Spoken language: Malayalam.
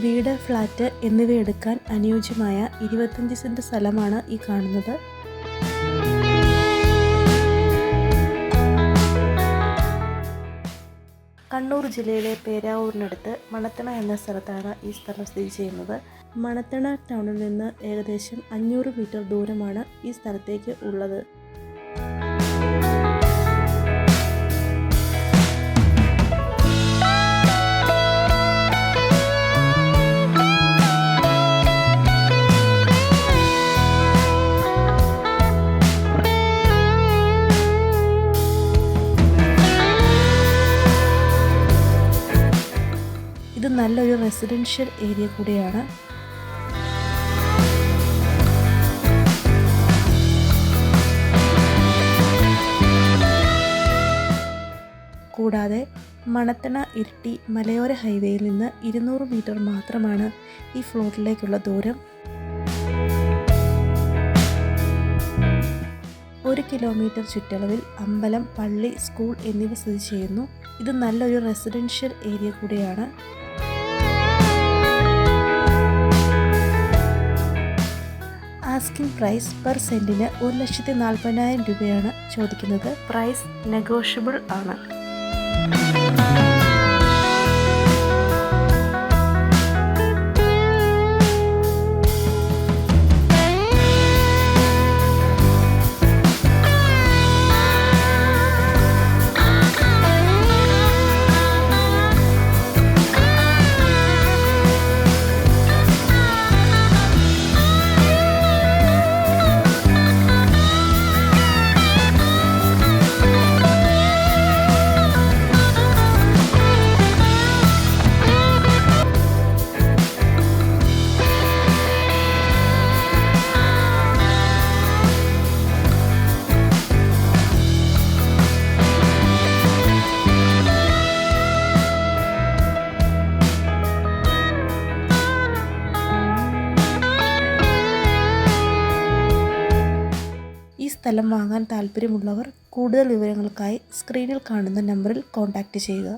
വീട്, ഫ്ലാറ്റ് എന്നിവ എടുക്കാൻ അനുയോജ്യമായ 25 സെന്റ് സ്ഥലമാണ് ഈ കാണുന്നത്. കണ്ണൂർ ജില്ലയിലെ പേരാവൂരിനടുത്ത് മണത്തണ എന്ന സ്ഥലത്താണ് ഈ സ്ഥലം സ്ഥിതി ചെയ്യുന്നത്. മണത്തണ ടൗണിൽ നിന്ന് ഏകദേശം 500 മീറ്റർ ദൂരമാണ് ഈ സ്ഥലത്തേക്ക് ഉള്ളത്. ഇത് നല്ലൊരു റെസിഡൻഷ്യൽ ഏരിയ കൂടിയാണ്. കൂടാതെ മണത്തണ ഇരിട്ടി മലയോര ഹൈവേയിൽ നിന്ന് 200 മീറ്റർ മാത്രമാണ് ഈ ഫ്ലോട്ടിലേക്കുള്ള ദൂരം. 1 കിലോമീറ്റർ ചുറ്റളവിൽ അമ്പലം, പള്ളി, സ്കൂൾ എന്നിവ സ്ഥിതി ചെയ്യുന്നു. ഇത് നല്ലൊരു റെസിഡൻഷ്യൽ ഏരിയ കൂടിയാണ്. ആസ്കിംഗ് പ്രൈസ് പെർ സെന്റിന് 1,40,000 രൂപയാണ് ചോദിക്കുന്നത്. പ്രൈസ് നെഗോഷ്യബിൾ ആണ്. ഈ സ്ഥലം വാങ്ങാൻ താല്പര്യമുള്ളവർ കൂടുതൽ വിവരങ്ങൾക്കായി സ്ക്രീനിൽ കാണുന്ന നമ്പറിൽ കോൺടാക്റ്റ് ചെയ്യുക.